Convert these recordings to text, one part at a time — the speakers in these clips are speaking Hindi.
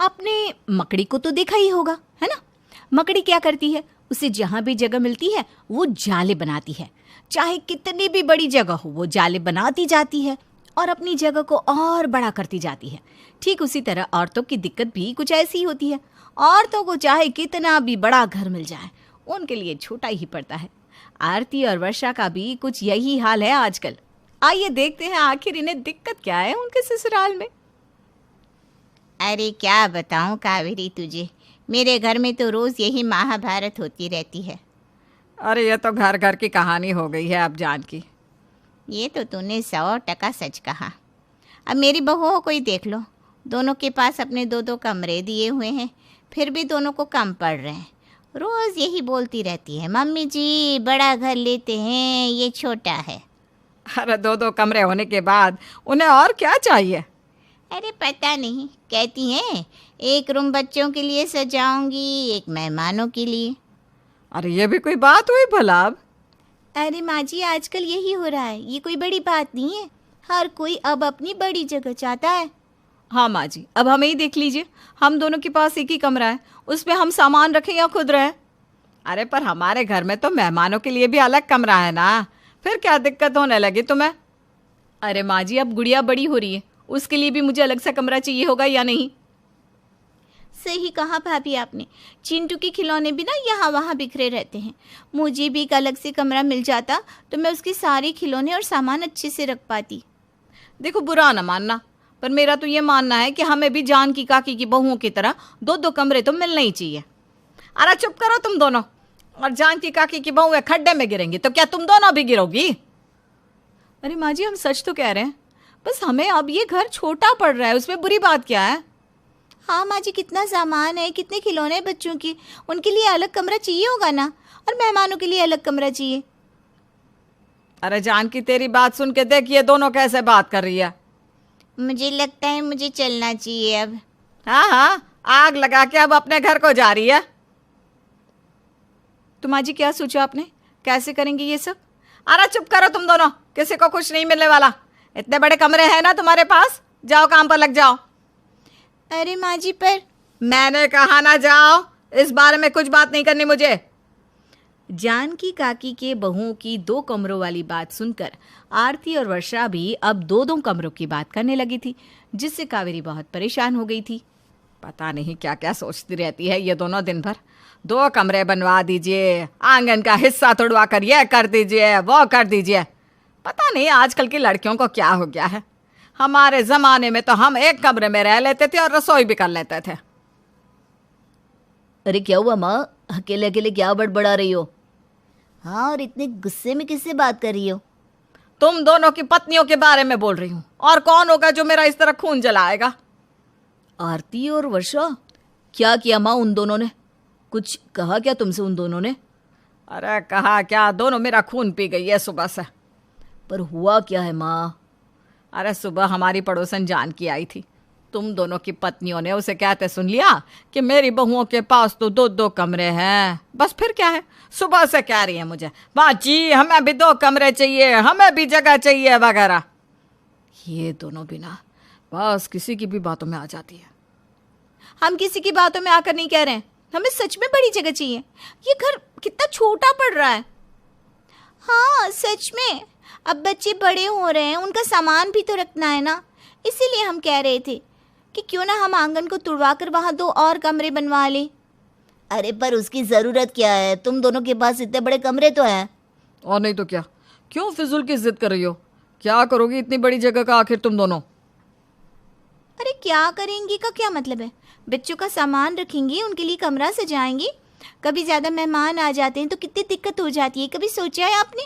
आपने मकड़ी को तो देखा ही होगा, है ना। मकड़ी क्या करती है, उसे जहाँ भी जगह मिलती है वो जाले बनाती है। चाहे कितनी भी बड़ी जगह हो वो जाले बनाती जाती है और अपनी जगह को और बड़ा करती जाती है। ठीक उसी तरह औरतों की दिक्कत भी कुछ ऐसी ही होती है। औरतों को चाहे कितना भी बड़ा घर मिल जाए उनके लिए छोटा ही पड़ता है। आरती और वर्षा का भी कुछ यही हाल है आजकल। आइए देखते हैं आखिर इन्हें दिक्कत क्या है उनके ससुराल में। अरे क्या बताऊं कावेरी तुझे, मेरे घर में तो रोज़ यही महाभारत होती रहती है। अरे ये तो घर घर की कहानी हो गई है अब जान की। ये तो तूने 100% सच कहा। अब मेरी बहुओं को ही देख लो, दोनों के पास अपने 2-2 कमरे दिए हुए हैं, फिर भी दोनों को कम पड़ रहे हैं। रोज़ यही बोलती रहती है, मम्मी जी बड़ा घर लेते हैं, ये छोटा है। अरे 2-2 कमरे होने के बाद उन्हें और क्या चाहिए। अरे पता नहीं, कहती हैं एक रूम बच्चों के लिए सजाऊंगी, एक मेहमानों के लिए। अरे ये भी कोई बात हुई भला। अब अरे माँ जी आजकल यही हो रहा है, ये कोई बड़ी बात नहीं है। हर कोई अब अपनी बड़ी जगह चाहता है। हाँ माँ जी, अब हमें ही देख लीजिए, हम दोनों के पास एक ही कमरा है, उस पे हम सामान रखें या खुद रहें। अरे पर हमारे घर में तो मेहमानों के लिए भी अलग कमरा है ना, फिर क्या दिक्कत होने लगी तुम्हें। अरे माँ जी अब गुड़िया बड़ी हो रही है, उसके लिए भी मुझे अलग सा कमरा चाहिए होगा या नहीं। सही कहा भाभी आपने, चिंटू के खिलौने भी ना यहाँ वहाँ बिखरे रहते हैं। मुझे भी एक अलग से कमरा मिल जाता तो मैं उसके सारे खिलौने और सामान अच्छे से रख पाती। देखो बुरा ना मानना, पर मेरा तो ये मानना है कि हमें भी जान की काकी की बहुओं की तरह 2-2 कमरे तो मिलने ही चाहिए। अरे चुप करो तुम दोनों, और जान की काकी की बहुएं खड्डे में गिरेंगी तो क्या तुम दोनों भी गिरोगी। अरे माँ जी हम सच तो कह रहे हैं, बस हमें अब ये घर छोटा पड़ रहा है, उसमें बुरी बात क्या है। हाँ माँ जी कितना सामान है, कितने खिलौने हैं बच्चों की, उनके लिए अलग कमरा चाहिए होगा ना, और मेहमानों के लिए अलग कमरा चाहिए। अरे जान की तेरी बात सुन के देख ये दोनों कैसे बात कर रही है। मुझे लगता है मुझे चलना चाहिए अब। हाँ हाँ, आग लगा के अब अपने घर को जा रही है। तो माँ जी क्या सोचा आपने, कैसे करेंगे ये सब। अरे चुप करो तुम दोनों, किसी को कुछ नहीं मिलने वाला। इतने बड़े कमरे हैं ना तुम्हारे पास, जाओ काम पर लग जाओ। अरे माँ जी पर मैंने कहा ना जाओ, इस बारे में कुछ बात नहीं करनी मुझे। जानकी काकी के बहुओं की 2 कमरों वाली बात सुनकर आरती और वर्षा भी अब 2-2 कमरों की बात करने लगी थी, जिससे कावेरी बहुत परेशान हो गई थी। पता नहीं क्या क्या सोचती रहती है ये दोनों दिन भर। 2 कमरे बनवा दीजिए, आंगन का हिस्सा तोड़वा कर यह कर दीजिए, वो कर दीजिए। पता नहीं आजकल की लड़कियों को क्या हो गया है। हमारे जमाने में तो हम एक कमरे में रह लेते थे और रसोई भी कर लेते थे। अरे क्या हुआ माँ, अकेले अकेले क्या बड़बड़ा रही हो। हाँ और इतने गुस्से में किससे बात कर रही हो। तुम दोनों की पत्नियों के बारे में बोल रही हूँ, और कौन होगा जो मेरा इस तरह खून जलाएगा। आरती और वर्षा, क्या किया माँ उन दोनों ने, कुछ कहा क्या तुमसे उन दोनों ने। अरे कहा क्या, दोनों मेरा खून पी गई है सुबह से। पर हुआ क्या है माँ। अरे सुबह हमारी पड़ोसन जान की आई थी, तुम दोनों की पत्नियों ने उसे कहते सुन लिया कि मेरी बहुओं के पास तो 2-2 कमरे हैं। बस फिर क्या है, सुबह से कह रही है मुझे, माँ जी हमें भी 2 कमरे चाहिए, हमें भी जगह चाहिए वगैरह। ये दोनों बिना बस किसी की भी बातों में आ जाती है। हम किसी की बातों में आकर नहीं कह रहे हैं, हमें सच में बड़ी जगह चाहिए। ये घर कितना छोटा पड़ रहा है। हाँ सच में, अब बच्चे बड़े हो रहे हैं, उनका सामान भी तो रखना है ना, इसीलिए हम कह रहे थे कि क्यों ना हम आंगन को तुड़वा कर वहाँ 2 और कमरे बनवा लें। अरे पर उसकी ज़रूरत क्या है, तुम दोनों के पास इतने बड़े कमरे तो हैं। और नहीं तो क्या, क्यों फिजूल की जिद कर रही हो। क्या करोगी इतनी बड़ी जगह का आखिर तुम दोनों। अरे क्या करेंगी का क्या मतलब है, बच्चों का सामान रखेंगी, उनके लिए कमरा सजाएंगी। कभी ज़्यादा मेहमान आ जाते हैं तो कितनी दिक्कत हो जाती है, कभी सोचा है आपने।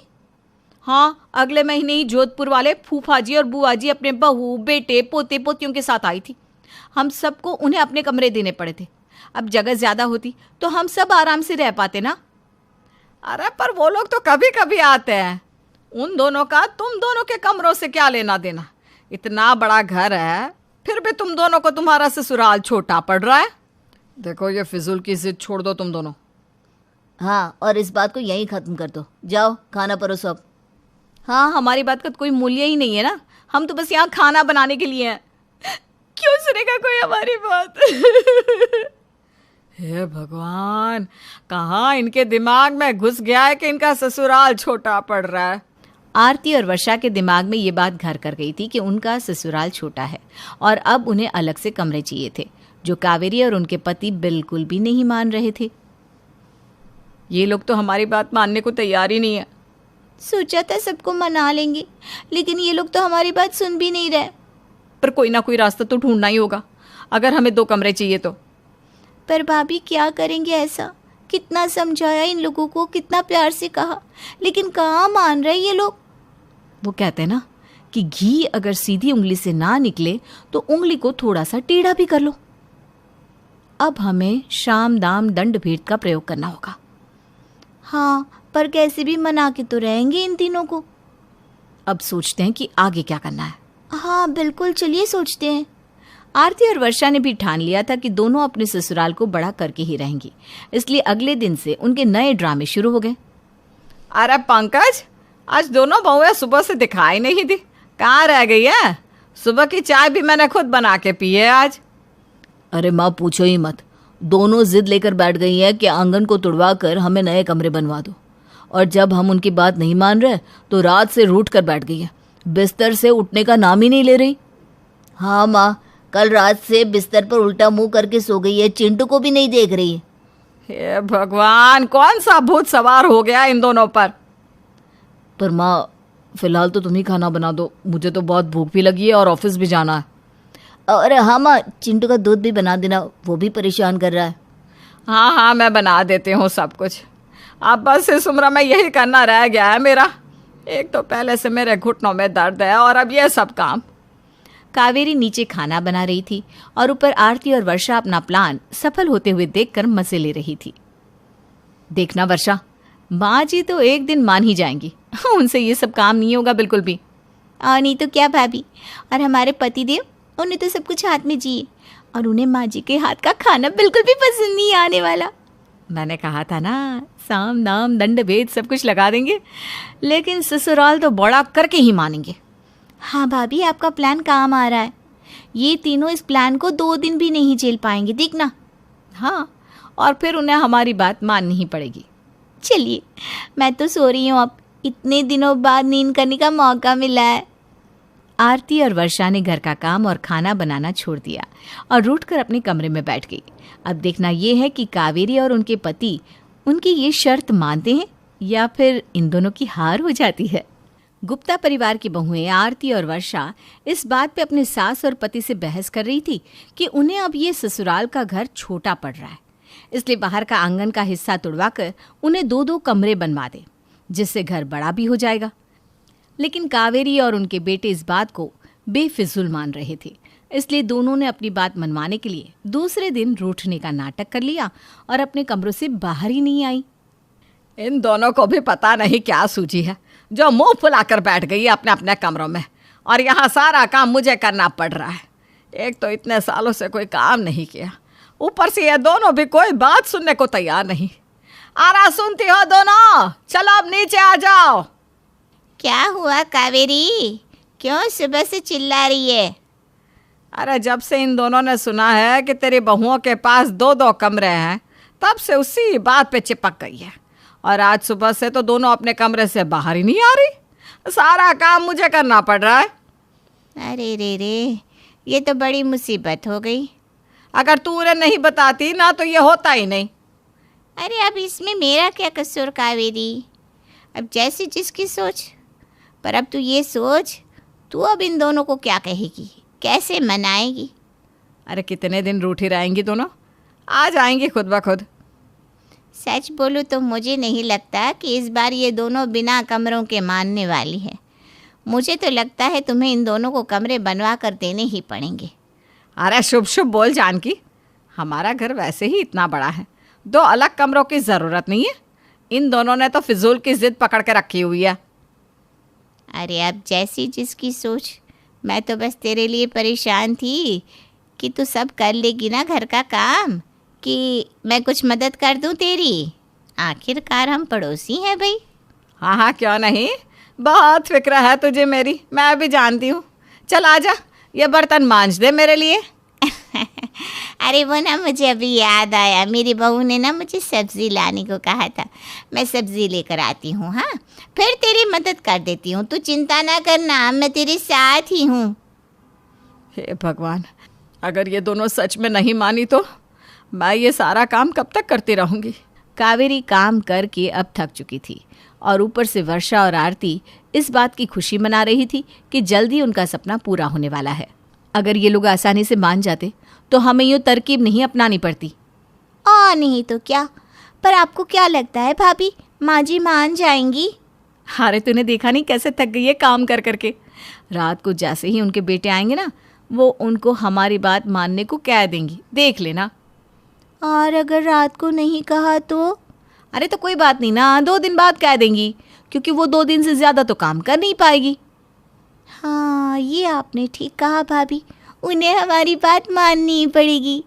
हाँ अगले महीने ही जोधपुर वाले फूफा जी और बुआ जी अपने बहू बेटे पोते पोतियों के साथ आई थी। हम सबको उन्हें अपने कमरे देने पड़े थे। अब जगह ज़्यादा होती तो हम सब आराम से रह पाते ना। अरे पर वो लोग तो कभी कभी आते हैं, उन दोनों का तुम दोनों के कमरों से क्या लेना देना। इतना बड़ा घर है फिर भी तुम दोनों को तुम्हारा ससुराल छोटा पड़ रहा है। देखो ये फिजूल की जिद छोड़ दो तुम दोनों। हाँ और इस बात को यहीं ख़त्म कर दो, जाओ खाना परोसो अब। हाँ हमारी बात का कोई मूल्य ही नहीं है ना, हम तो बस यहाँ खाना बनाने के लिए हैं। क्यों सुनेगा कोई हमारी बात? हे भगवान, कहाँ इनके दिमाग में घुस गया है कि इनका ससुराल छोटा पड़ रहा है। आरती और वर्षा के दिमाग में ये बात घर कर गई थी कि उनका ससुराल छोटा है और अब उन्हें अलग से कमरे चाहिए थे, जो कावेरी और उनके पति बिल्कुल भी नहीं मान रहे थे। ये लोग तो हमारी बात मानने को तैयार ही नहीं है। सोचा था सबको मना लेंगे, लेकिन ये लोग तो हमारी बात सुन भी नहीं रहे। पर कोई ना कोई रास्ता तो ढूंढना ही होगा, अगर हमें 2 कमरे चाहिए तो। पर भाभी क्या करेंगे ऐसा? कितना समझाया इन लोगों को, कितना प्यार से कहा, लेकिन कहाँ मान रहे ये लोग। वो कहते हैं ना कि घी अगर सीधी उंगली से ना निकले तो उंगली को थोड़ा सा टेढ़ा भी कर लो। अब हमें शाम दाम दंड भेद का प्रयोग करना होगा। हाँ, पर कैसे भी मना के तो रहेंगे इन तीनों को। अब सोचते हैं कि आगे क्या करना है। हाँ बिल्कुल, चलिए सोचते हैं। आरती और वर्षा ने भी ठान लिया था कि दोनों अपने ससुराल को बड़ा करके ही रहेंगी, इसलिए अगले दिन से उनके नए ड्रामे शुरू हो गए। अरे पंकज, आज दोनों बहुएं सुबह से दिखाई नहीं दी, कहाँ रह गई है? सुबह की चाय भी मैंने खुद बना के पी है आज। अरे माँ पूछो ही मत, दोनों जिद लेकर बैठ गई है कि आंगन को तुड़वा कर हमें नए कमरे बनवा दो, और जब हम उनकी बात नहीं मान रहे तो रात से रूठ कर बैठ गई है, बिस्तर से उठने का नाम ही नहीं ले रही। हाँ माँ, कल रात से बिस्तर पर उल्टा मुंह करके सो गई है, चिंटू को भी नहीं देख रही है। हे भगवान, कौन सा भूत सवार हो गया इन दोनों पर? पर माँ फिलहाल तो तुम ही खाना बना दो, मुझे तो बहुत भूख भी लगी है और ऑफिस भी जाना है। अरे हाँ माँ, चिंटू का दूध भी बना देना, वो भी परेशान कर रहा है। हाँ हाँ, मैं बना देती हूँ सब कुछ। अब बस इस उम्र में यही करना रह गया है मेरा। एक तो पहले से मेरे घुटनों में दर्द है और अब ये सब काम। कावेरी नीचे खाना बना रही थी और ऊपर आरती और वर्षा अपना प्लान सफल होते हुए देखकर मजे ले रही थी। देखना वर्षा, माँ जी तो एक दिन मान ही जाएंगी, उनसे ये सब काम नहीं होगा बिल्कुल भी। और नहीं तो क्या भाभी, और हमारे पतिदेव, उन्हें तो सब कुछ हाथ में जिए, और उन्हें माँ जी के हाथ का खाना बिल्कुल भी पसंद नहीं आने वाला। मैंने कहा था ना, साम दाम दंड भेद सब कुछ लगा देंगे, लेकिन ससुराल तो बड़ा करके ही मानेंगे। हाँ भाभी, आपका प्लान काम आ रहा है। ये तीनों इस प्लान को 2 दिन भी नहीं झेल पाएंगे, देखना। हाँ, और फिर उन्हें हमारी बात माननी ही पड़ेगी। चलिए, मैं तो सो रही हूँ अब, इतने दिनों बाद नींद करने का मौका मिला है। आरती और वर्षा ने घर का काम और खाना बनाना छोड़ दिया और रूठकर अपने कमरे में बैठ गई। अब देखना ये है कि कावेरी और उनके पति उनकी ये शर्त मानते हैं या फिर इन दोनों की हार हो जाती है। गुप्ता परिवार की बहुएं आरती और वर्षा इस बात पे अपने सास और पति से बहस कर रही थी कि उन्हें अब ये ससुराल का घर छोटा पड़ रहा है, इसलिए बाहर का आंगन का हिस्सा तुड़वाकर उन्हें 2-2 कमरे बनवा दे, जिससे घर बड़ा भी हो जाएगा। लेकिन कावेरी और उनके बेटे इस बात को बेफिजूल मान रहे थे, इसलिए दोनों ने अपनी बात मनवाने के लिए दूसरे दिन रूठने का नाटक कर लिया और अपने कमरों से बाहर ही नहीं आई। इन दोनों को भी पता नहीं क्या सूझी है, जो मुंह फुलाकर बैठ गई अपने अपने कमरों में, और यहाँ सारा काम मुझे करना पड़ रहा है। एक तो इतने सालों से कोई काम नहीं किया, ऊपर से ये दोनों भी कोई बात सुनने को तैयार नहीं। आरा सुनती हो दोनों? चलो अब नीचे आ जाओ। क्या हुआ कावेरी, क्यों सुबह से चिल्ला रही है? अरे जब से इन दोनों ने सुना है कि तेरी बहुओं के पास 2-2 कमरे हैं, तब से उसी बात पे चिपक गई है, और आज सुबह से तो दोनों अपने कमरे से बाहर ही नहीं आ रही। सारा काम मुझे करना पड़ रहा है। अरे रे, ये तो बड़ी मुसीबत हो गई। अगर तू उन्हें नहीं बताती ना तो ये होता ही नहीं। अरे अब इसमें मेरा क्या कसूर कावेरी, अब जैसी जिसकी सोच। पर अब तू ये सोच, तू अब इन दोनों को क्या कहेगी, कैसे मनाएगी? अरे कितने दिन रूठी रहेंगी दोनों, आ जाएंगी खुद ब खुद। सच बोलूँ तो मुझे नहीं लगता कि इस बार ये दोनों बिना कमरों के मानने वाली है। मुझे तो लगता है तुम्हें इन दोनों को कमरे बनवा कर देने ही पड़ेंगे। अरे शुभ शुभ बोल जानकी, हमारा घर वैसे ही इतना बड़ा है, 2 अलग कमरों की ज़रूरत नहीं है। इन दोनों ने तो फिजूल की जिद पकड़ के रखी हुई है। अरे अब जैसी जिसकी सोच, मैं तो बस तेरे लिए परेशान थी कि तू सब कर लेगी ना घर का काम, कि मैं कुछ मदद कर दूं तेरी। आखिरकार हम पड़ोसी हैं भाई। हाँ हाँ, क्यों नहीं, बहुत फिक्र है तुझे मेरी, मैं भी जानती हूँ। चल आजा, ये बर्तन मांज दे मेरे लिए। अरे वो ना मुझे अभी याद आया, मेरी बहू ने ना मुझे सब्ज़ी लाने को कहा था, मैं सब्ज़ी लेकर आती हूँ। हाँ, फिर तेरी मदद कर देती हूँ, तू चिंता ना करना, मैं तेरे साथ ही हूँ। हे भगवान, अगर ये दोनों सच में नहीं मानी तो मैं ये सारा काम कब तक करती रहूँगी। कावेरी काम करके अब थक चुकी थी और ऊपर से वर्षा और आरती इस बात की खुशी मना रही थी कि जल्दी उनका सपना पूरा होने वाला है। अगर ये लोग आसानी से मान जाते तो हमें यूँ तरकीब नहीं अपनानी पड़ती। और नहीं तो क्या। पर आपको क्या लगता है भाभी, माँ जी मान जाएंगी? अरे तूने देखा नहीं कैसे थक गई है काम कर करके। रात को जैसे ही उनके बेटे आएंगे ना, वो उनको हमारी बात मानने को कह देंगी, देख लेना। और अगर रात को नहीं कहा तो? अरे तो कोई बात नहीं ना, 2 दिन बाद कह देंगी, क्योंकि वो 2 दिन से ज़्यादा तो काम कर नहीं पाएगी। हाँ, ये आपने ठीक कहा भाभी, उन्हें हमारी बात माननी ही पड़ेगी।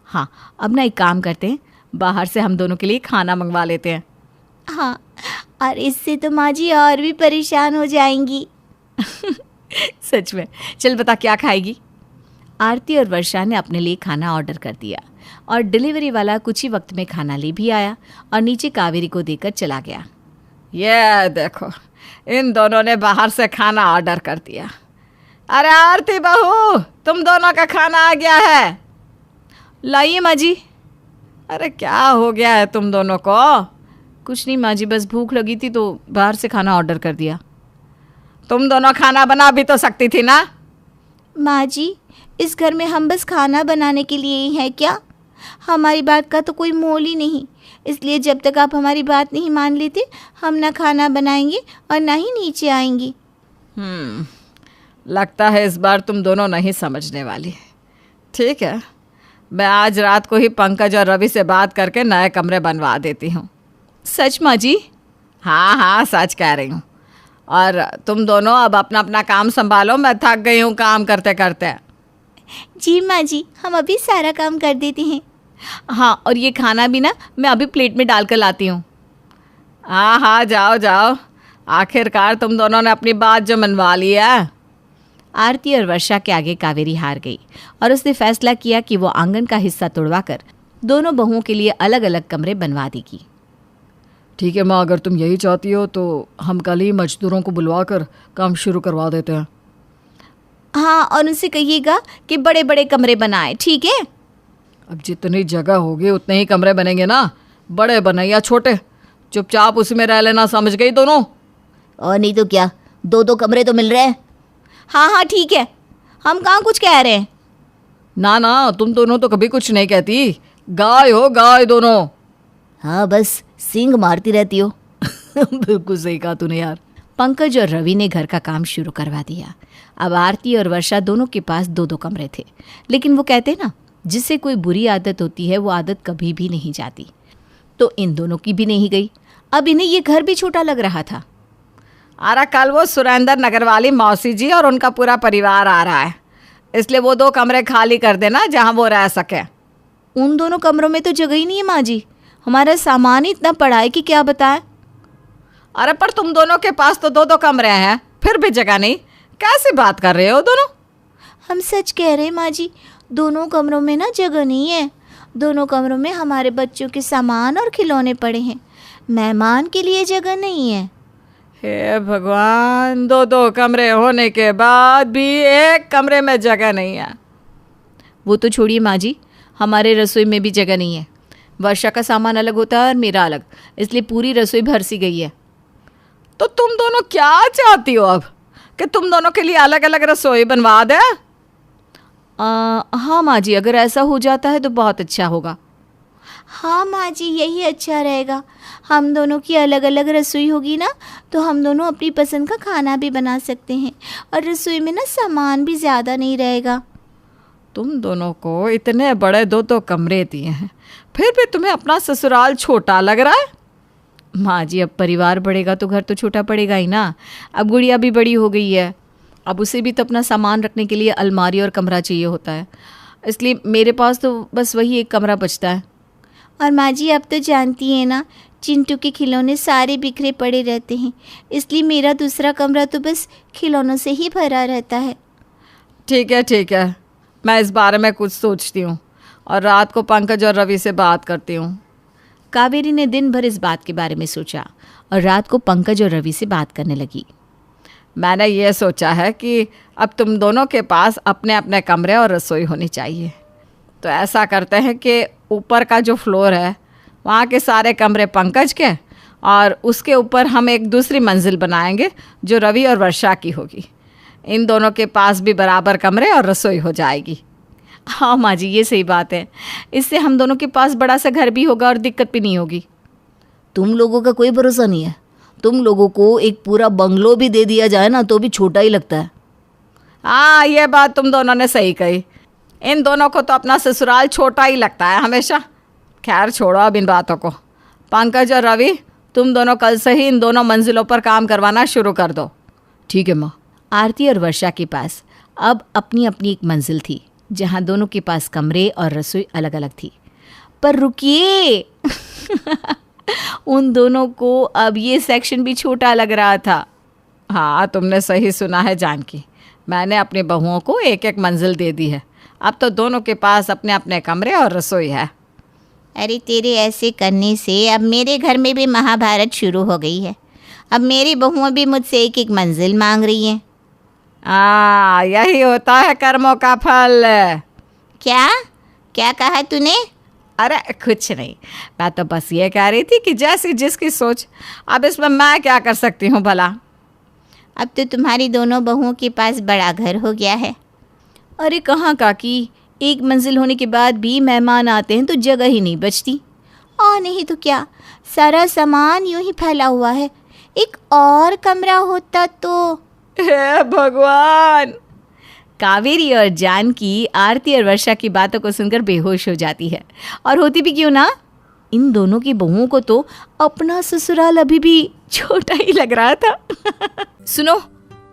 हाँ, अब ना एक काम करते हैं, बाहर से हम दोनों के लिए खाना मंगवा लेते हैं। हाँ, और इससे तो माँ जी और भी परेशान हो जाएंगी। सच में। चल बता क्या खाएगी। आरती और वर्षा ने अपने लिए खाना ऑर्डर कर दिया और डिलीवरी वाला कुछ ही वक्त में खाना ले भी आया और नीचे कावेरी को देकर चला गया। ये देखो, इन दोनों ने बाहर से खाना ऑर्डर कर दिया। अरे आरती बहू, तुम दोनों का खाना आ गया है। लाइए माँ जी। अरे क्या हो गया है तुम दोनों को? कुछ नहीं माँ जी, बस भूख लगी थी तो बाहर से खाना ऑर्डर कर दिया। तुम दोनों खाना बना भी तो सकती थी ना। माँ जी, इस घर में हम बस खाना बनाने के लिए ही हैं क्या? हमारी बात का तो कोई मोल ही नहीं, इसलिए जब तक आप हमारी बात नहीं मान लेते, हम ना खाना बनाएंगे और ना ही नीचे आएंगे। लगता है इस बार तुम दोनों नहीं समझने वाली। ठीक है, मैं आज रात को ही पंकज और रवि से बात करके नए कमरे बनवा देती हूँ। सच माँ जी? हाँ हाँ, सच कह रही हूँ। और तुम दोनों अब अपना अपना काम संभालो, मैं थक गई हूँ काम करते करते। जी माँ जी, हम अभी सारा काम कर देते हैं। हाँ, और ये खाना भी ना मैं अभी प्लेट में डाल कर लाती हूँ। हाँ हाँ, जाओ जाओ, आखिरकार तुम दोनों ने अपनी बात जो मनवा ली है। आरती और वर्षा के आगे कावेरी हार गई और उसने फैसला किया कि वो आंगन का हिस्सा तोड़वाकर दोनों बहुओं के लिए अलग अलग कमरे बनवा देगी। ठीक है माँ, अगर तुम यही चाहती हो तो हम कल ही मजदूरों को बुलवा कर काम शुरू करवा देते हैं। हाँ, और उनसे कहिएगा कि बड़े बड़े कमरे बनाए, ठीक है? अब जितनी जगह होगी उतने ही कमरे बनेंगे ना, बड़े बने या छोटे, चुपचाप उसी में रह लेना, समझ गई दोनों? और नहीं तो क्या, 2-2 कमरे तो मिल रहे हैं। हाँ हाँ ठीक है, हम कहाँ कुछ कह रहे हैं। ना ना, तुम दोनों तो कभी कुछ नहीं कहती, गाय हो गाय दोनों। हाँ, बस सींग मारती रहती हो। बिल्कुल सही कहा तूने यार। पंकज और रवि ने घर का काम शुरू करवा दिया। अब आरती और वर्षा दोनों के पास 2-2 कमरे थे, लेकिन वो कहते ना, जिससे कोई बुरी आदत होती है वो आदत कभी भी नहीं जाती। तो इन दोनों की भी नहीं गई। अब इन्हें ये घर भी छोटा लग रहा था। अरे कल वो सुरेंद्र नगर वाली मौसी जी और उनका पूरा परिवार आ रहा है, इसलिए वो 2 कमरे खाली कर देना जहाँ वो रह सके। उन दोनों कमरों में तो जगह ही नहीं है माँ जी, हमारा सामान ही इतना पड़ा है कि क्या बताएं। अरे पर तुम दोनों के पास तो 2-2 कमरे हैं, फिर भी जगह नहीं, कैसी बात कर रहे हो दोनों? हम सच कह रहे हैं माँ जी, दोनों कमरों में ना जगह नहीं है। दोनों कमरों में हमारे बच्चों के सामान और खिलौने पड़े हैं, मेहमान के लिए जगह नहीं है। हे भगवान, 2-2 कमरे होने के बाद भी एक कमरे में जगह नहीं है। वो तो छोड़िए माँ जी, हमारे रसोई में भी जगह नहीं है। वर्षा का सामान अलग होता है और मेरा अलग, इसलिए पूरी रसोई भर सी गई है। तो तुम दोनों क्या चाहती हो अब, कि तुम दोनों के लिए अलग अलग रसोई बनवा दे? हाँ माँ जी, अगर ऐसा हो जाता है तो बहुत अच्छा होगा। हाँ माँ जी, यही अच्छा रहेगा। हम दोनों की अलग अलग रसोई होगी ना, तो हम दोनों अपनी पसंद का खाना भी बना सकते हैं और रसोई में ना सामान भी ज़्यादा नहीं रहेगा। तुम दोनों को इतने बड़े 2-2 कमरे दिए हैं, फिर भी तुम्हें अपना ससुराल छोटा लग रहा है? माँ जी, अब परिवार बढ़ेगा तो घर तो छोटा पड़ेगा ही ना। अब गुड़िया भी बड़ी हो गई है, अब उसे भी तो अपना सामान रखने के लिए अलमारी और कमरा चाहिए होता है, इसलिए मेरे पास तो बस वही एक कमरा बचता है। और माँ जी, अब तो जानती हैं ना, चिंटू के खिलौने सारे बिखरे पड़े रहते हैं, इसलिए मेरा दूसरा कमरा तो बस खिलौनों से ही भरा रहता है। ठीक है, मैं इस बारे में कुछ सोचती हूँ और रात को पंकज और रवि से बात करती हूँ। कावेरी ने दिन भर इस बात के बारे में सोचा और रात को पंकज और रवि से बात करने लगी। मैंने ये सोचा है कि अब तुम दोनों के पास अपने अपने कमरे और रसोई होनी चाहिए। तो ऐसा करते हैं कि ऊपर का जो फ्लोर है वहाँ के सारे कमरे पंकज के, और उसके ऊपर हम एक दूसरी मंजिल बनाएंगे जो रवि और वर्षा की होगी। इन दोनों के पास भी बराबर कमरे और रसोई हो जाएगी। हाँ माँ जी, ये सही बात है। इससे हम दोनों के पास बड़ा सा घर भी होगा और दिक्कत भी नहीं होगी। तुम लोगों का कोई भरोसा नहीं है। तुम लोगों को एक पूरा बंगलो भी दे दिया जाए ना तो भी छोटा ही लगता है। हाँ, ये बात तुम दोनों ने सही कही। इन दोनों को तो अपना ससुराल छोटा ही लगता है हमेशा। खैर छोड़ो अब इन बातों को। पंकज और रवि, तुम दोनों कल से ही इन दोनों मंजिलों पर काम करवाना शुरू कर दो। ठीक है माँ। आरती और वर्षा के पास अब अपनी अपनी एक मंजिल थी जहाँ दोनों के पास कमरे और रसोई अलग अलग थी। पर रुकिए उन दोनों को अब ये सेक्शन भी छोटा लग रहा था। हाँ, तुमने सही सुना है जानकी। मैंने अपनी बहुओं को एक एक मंजिल दे दी है। अब तो दोनों के पास अपने अपने कमरे और रसोई है। अरे तेरे ऐसे करने से अब मेरे घर में भी महाभारत शुरू हो गई है। अब मेरी बहुएं भी मुझसे एक एक मंजिल मांग रही हैं। यही होता है कर्मों का फल। क्या क्या कहा तूने? अरे कुछ नहीं, मैं तो बस ये कह रही थी कि जैसी जिसकी सोच। अब इसमें मैं क्या कर सकती हूँ भला। अब तो तुम्हारी दोनों बहुओं के पास बड़ा घर हो गया है। अरे कहाँ काकी, एक मंजिल होने के बाद भी मेहमान आते हैं तो जगह ही नहीं बचती। और नहीं तो क्या, सारा सामान यूं ही फैला हुआ है। एक और कमरा होता तो। हे भगवान। कावेरी और जानकी आरती और वर्षा की बातों को सुनकर बेहोश हो जाती है। और होती भी क्यों ना, इन दोनों की बहुओं को तो अपना ससुराल अभी भी छोटा ही लग रहा था। सुनो,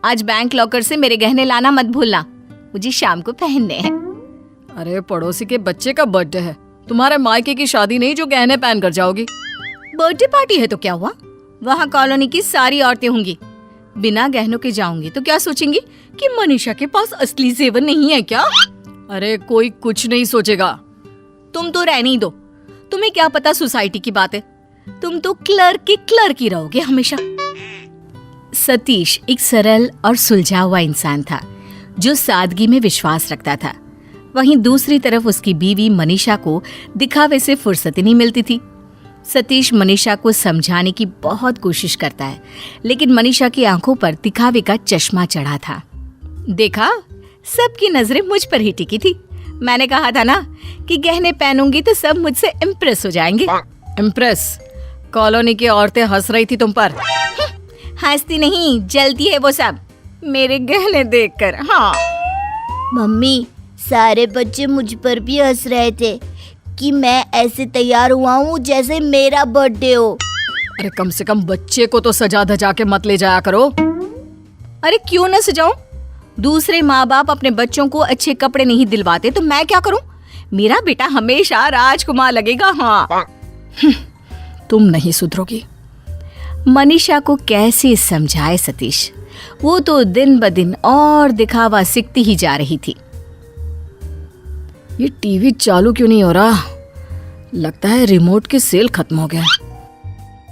आज बैंक लॉकर से मेरे गहने लाना मत भूलना, मुझे शाम को पहनने हैं। अरे पड़ोसी के बच्चे का बर्थडे है, तुम्हारे मायके की शादी नहीं जो गहने पहन कर जाओगी। बर्थडे पार्टी है तो क्या हुआ, वहाँ कॉलोनी की सारी औरतें होंगी। बिना गहनों के जाऊंगी तो क्या सोचेंगी कि मनीषा के पास असली जेवर नहीं है क्या? अरे कोई कुछ नहीं सोचेगा। तुम तो रहने ही दो, तुम्हें क्या पता सोसाइटी की बात है। तुम तो क्लर्क ही रहोगे हमेशा। सतीश एक सरल और सुलझा हुआ इंसान था जो सादगी में विश्वास रखता था। वहीं दूसरी तरफ उसकी बीवी मनीषा को दिखावे से फुर्सत ही नहीं मिलती थी। सतीश मनीषा को समझाने की बहुत कोशिश करता है, लेकिन मनीषा की आंखों पर दिखावे का चश्मा चढ़ा था। देखा, सबकी नजरें मुझ पर ही टिकी थी। मैंने कहा था ना कि गहने पहनूंगी तो सब मुझसे इम्प्रेस हो जाएंगे। इम्प्रेस? कॉलोनी की औरतें हंस रही थी तुम पर। हंसती नहीं, जलती है वो सब मेरे गहने देखकर। हाँ मम्मी, सारे बच्चे मुझ पर भी हंस रहे थे कि मैं ऐसे तैयार हुआ हूँ जैसे मेरा बर्थडे हो। अरे कम से कम बच्चे को तो सजा धजा के मत ले जाया करो। अरे क्यों न सजाऊं? दूसरे माँ बाप अपने बच्चों को अच्छे कपड़े नहीं दिलवाते तो मैं क्या करूं? मेरा बेटा हमेशा राजकुमार लगेगा। हाँ तुम नहीं सुधरोगी। मनीषा को कैसे समझाए सतीश, वो तो दिन ब दिन और दिखावा सीखती ही जा रही थी। ये टीवी चालू क्यों नहीं हो रहा? लगता है रिमोट की सेल खत्म हो गया।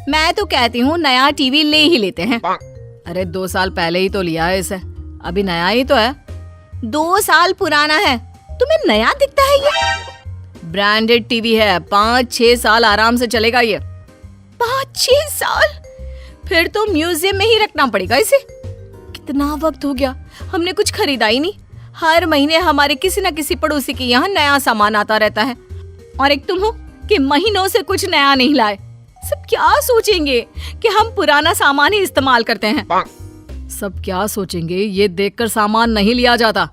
मैं तो कहती हूँ नया टीवी ले ही लेते हैं। अरे 2 साल पहले ही तो लिया है इसे, अभी नया ही तो है। 2 साल पुराना है, तुम्हें नया दिखता है ये? ब्रांडेड टीवी है, 5-6 साल आराम से चलेगा ये। 5-6 साल? फिर तो म्यूजियम में ही रखना पड़ेगा इसे। कितना वक्त हो गया, हमने कुछ खरीदा ही नहीं। हर महीने हमारे किसी न किसी पड़ोसी के यहाँ नया सामान आता रहता है, और एक तुम हो कि महीनों से कुछ नया नहीं लाए। सब क्या सोचेंगे कि हम पुराना सामान ही इस्तेमाल करते हैं। सब क्या सोचेंगे ये देखकर सामान नहीं लिया जाता।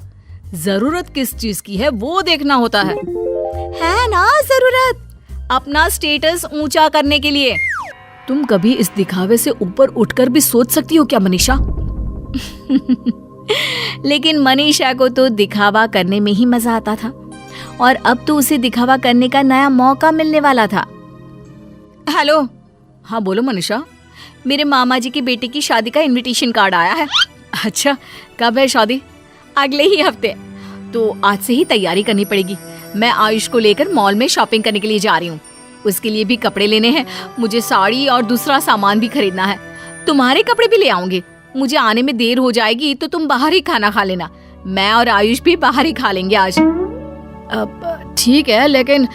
जरूरत किस चीज की है वो देखना होता है ना जरूरत अपना स्टेटस ऊंचा करने के लिए। तुम कभी इस दिखावे से ऊपर उठकर भी सोच सकती हो क्या मनीषा? लेकिन मनीषा को तो दिखावा करने में ही मजा आता था, और अब तो उसे दिखावा करने का नया मौका मिलने वाला था। हेलो। हाँ बोलो मनीषा। मेरे मामा जी की बेटी की शादी का इनविटेशन कार्ड आया है। अच्छा, कब है शादी? अगले ही हफ्ते। तो आज से ही तैयारी करनी पड़ेगी। मैं आयुष को लेकर मॉल में शॉपिंग करने के लिए जा रही हूँ। उसके लिए भी कपड़े लेने हैं, मुझे साड़ी और दूसरा सामान भी खरीदना है। तुम्हारे कपड़े भी ले आऊंगी। मुझे आने में देर हो जाएगी तो तुम बाहर ही खाना खा लेना। मैं और आयुष भी बाहर ही खा लेंगे आज। अब ठीक है, लेकिन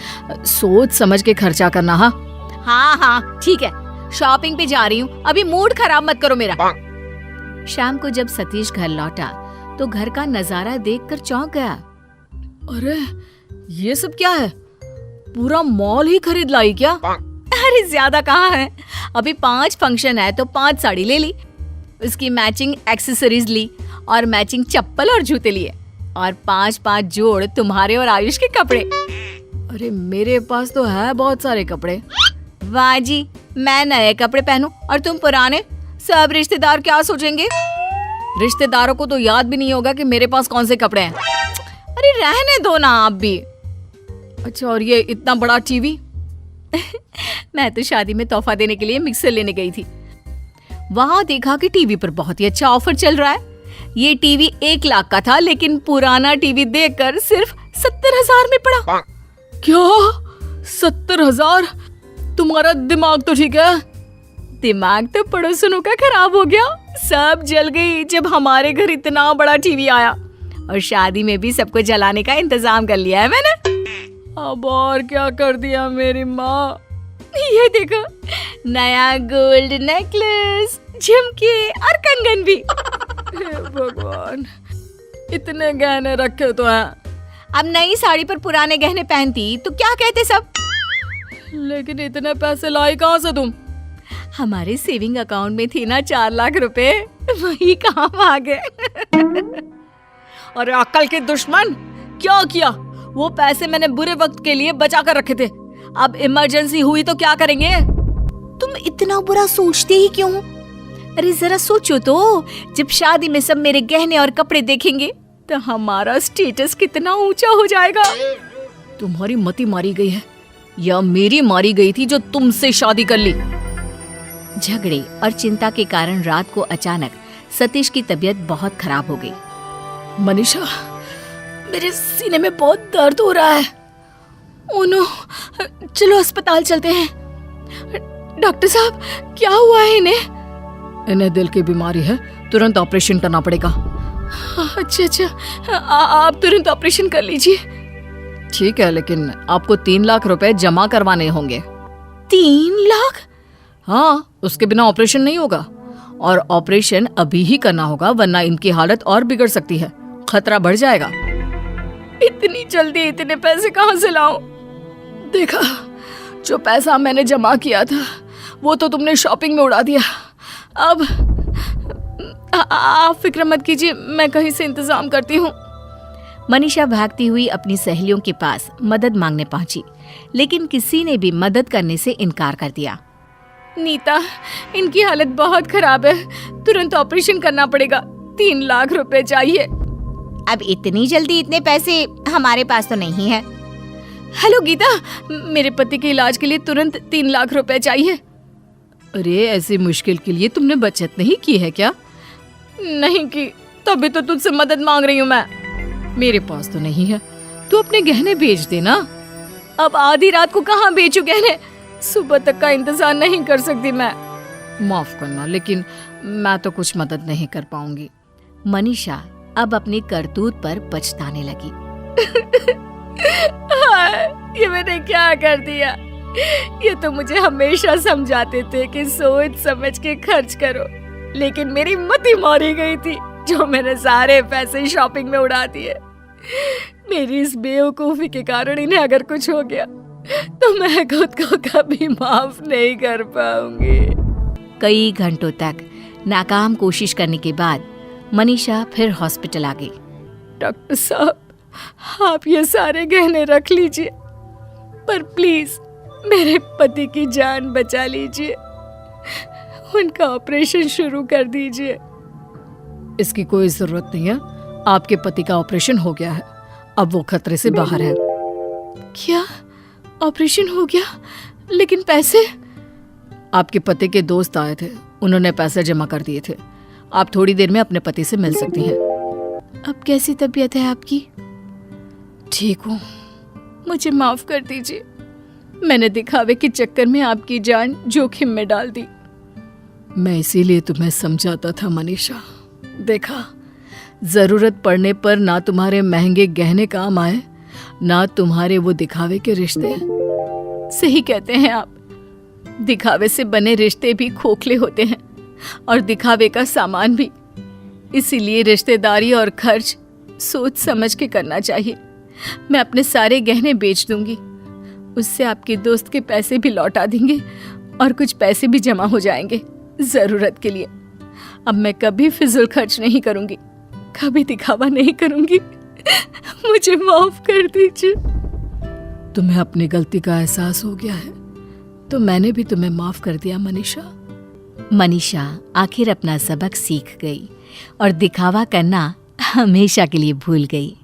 सोच समझ के खर्चा करना। हाँ हाँ ठीक है, शॉपिंग पे जा रही हूँ, अभी मूड खराब मत करो मेरा। शाम को जब सतीश घर लौटा तो घर का नजारा देखकर चौंक गया। अरे ये सब क्या है? पूरा मॉल ही खरीद लाई क्या? अरे ज्यादा कहाँ है, अभी 5 फंक्शन है तो 5 साड़ी ले ली, उसकी मैचिंग एक्सेसरीज ली और मैचिंग चप्पल और जूते लिए और 5-5 जोड़ तुम्हारे और आयुष के कपड़े। अरे मेरे पास तो है बहुत सारे कपड़े। वाह जी, मैं नए कपड़े पहनूं और तुम पुराने। सब रिश्तेदार क्या सोचेंगे? रिश्तेदारों को तो याद भी नहीं होगा कि मेरे पास कौन से कपड़े हैं। अरे रहने दो ना आप भी। अच्छा, और ये इतना बड़ा टीवी? मैं तो शादी में तोहफा देने के लिए मिक्सर लेने गई थी। वहां देखा कि टीवी पर बहुत ही अच्छा ऑफर चल रहा है। ये टीवी 1 लाख का था, लेकिन पुराना टीवी देखकर सिर्फ 70,000 में पड़ा। क्या 70,000? तुम्हारा दिमाग तो ठीक है? दिमाग तो पड़ोसनों का खराब हो गया। सब जल गई जब हमारे घर इतना बड़ा टीवी आया, और शादी में भी सबको जलाने का इंतजाम कर लिया है मैंने। अब और क्या कर दिया मेरी माँ? ये देखो, नया गोल्ड नेकलेस, झुमके और कंगन भी। हे भगवान, इतने गहने रखे तो हैं। अब नई साड़ी पर पुराने गहने पहनती तो क्या कहते सब? लेकिन इतने पैसे लाई कहाँ से तुम? हमारे सेविंग अकाउंट में थे ना 4 लाख रुपए, वही काम आ गए। अरे अक्ल के दुश्मन, क्या किया? वो पैसे मैंने बुरे वक्त के लिए बचा कर रखे थे, अब इमरजेंसी हुई तो क्या करेंगे? तुम इतना बुरा सोचते ही क्यों? अरे जरा सोचो तो, जब शादी में सब मेरे गहने और कपड़े देखेंगे तो हमारा स्टेटस कितना ऊंचा हो जाएगा। तुम्हारी मति मारी गई है या मेरी मारी गई थी जो तुमसे शादी कर ली? झगड़े और चिंता के कारण रात को अचानक सतीश की तबीयत बहुत खराब हो गई। मनीषा, मेरे सीने में बहुत दर्द हो रहा है। ओह नो, चलो अस्पताल चलते हैं। डॉक्टर साहब, क्या हुआ है इन्हें? इन्हें दिल की बीमारी है, तुरंत ऑपरेशन करना पड़ेगा। अच्छा, आप तुरंत ऑपरेशन कर लीजिए। ठीक है, लेकिन आपको 3 लाख रुपए जमा करवाने होंगे। 3 लाख? हाँ, उसके बिना ऑपरेशन नहीं होगा, और ऑपरेशन अभी ही करना होगा, वरना इनकी हालत और बिगड़ सकती है, खतरा बढ़ जाएगा। इतनी जल्दी इतने पैसे कहाँ से लाऊं? देखा, जो पैसा मैंने जमा किया था वो तो तुमने शॉपिंग में उड़ा दिया। अब आप फिक्र मत कीजिए, मैं कहीं से इंतजाम करती हूँ। मनीषा भागती हुई अपनी सहेलियों के पास मदद मांगने पहुंची, लेकिन किसी ने भी मदद करने से इनकार कर दिया। नीता, इनकी हालत बहुत खराब है, तुरंत ऑपरेशन करना पड़ेगा, 3 लाख रुपए चाहिए। अब इतनी जल्दी इतने पैसे हमारे पास तो नहीं है। हेलो गीता, मेरे पति के इलाज के लिए तुरंत 3 लाख रुपए चाहिए। अरे ऐसी मुश्किल के लिए तुमने बचत नहीं की है क्या? नहीं की, तभी तो तुझसे मदद मांग रही हूँ मैं। मेरे पास तो नहीं है, तू अपने गहने बेच देना। अब आधी रात को कहाँ बेचूं गहने? सुबह तक का इंतजार नहीं कर सकती मैं। माफ करना, लेकिन मैं तो कुछ मदद नहीं कर पाऊंगी। मनीषा अब अपनी करतूत पर पछताने लगी। ये मैंने क्या कर दिया? ये तो मुझे हमेशा समझाते थे कि सोच समझ के खर्च करो, लेकिन मेरी मति मारी गई थी जो मैंने सारे पैसे शॉपिंग में उड़ा दिए। मेरी इस बेवकूफी के कारण इन्हें अगर कुछ हो गया तो मैं खुद को कभी माफ नहीं कर पाऊंगी। कई घंटों तक नाकाम कोशिश करने के बाद मनीषा फिर हॉस्पिटल आ गई। डॉक्टर साहब, आप ये सारे गहने रख लीजिए, पर प्लीज मेरे पति की जान बचा लीजिए, उनका ऑपरेशन शुरू कर दीजिए। इसकी कोई जरूरत नहीं है, आपके पति का ऑपरेशन हो गया है, अब वो खतरे से बाहर है। क्या ऑपरेशन हो गया? लेकिन पैसे? आपके पति के दोस्त आए थे, उन्होंने पैसे जमा कर दिए थे। आप थोड़ी देर में अपने पति से मिल सकती हैं। अब कैसी तबीयत है आपकी? ठीक हूँ, मुझे माफ कर दीजिए। मैंने दिखावे के चक्कर में आपकी जान जोखिम में डाल दी। मैं इसीलिए तुम्हें समझाता था मनीषा। देखा, जरूरत पड़ने पर ना तुम्हारे महंगे गहने काम आए, ना तुम्हारे वो दिखावे के रिश्ते। सही कहते हैं आप, दिखावे से बने रिश्ते भी खोखले होते हैं और दिखावे का सामान भी। इसीलिए रिश्तेदारी और खर्च सोच समझ के करना चाहिए। मैं अपने सारे गहने बेच दूंगी, उससे आपके दोस्त के पैसे भी लौटा देंगे और कुछ पैसे भी जमा हो जाएंगे जरूरत के लिए। अब मैं कभी फिजूल खर्च नहीं करूंगी, कभी दिखावा नहीं करूंगी। मुझे माफ कर दीजिए। तुम्हें अपनी गलती का एहसास हो गया है तो मैंने भी तुम्हें माफ कर दिया मनीषा। मनीषा आखिर अपना सबक सीख गई और दिखावा करना हमेशा के लिए भूल गई।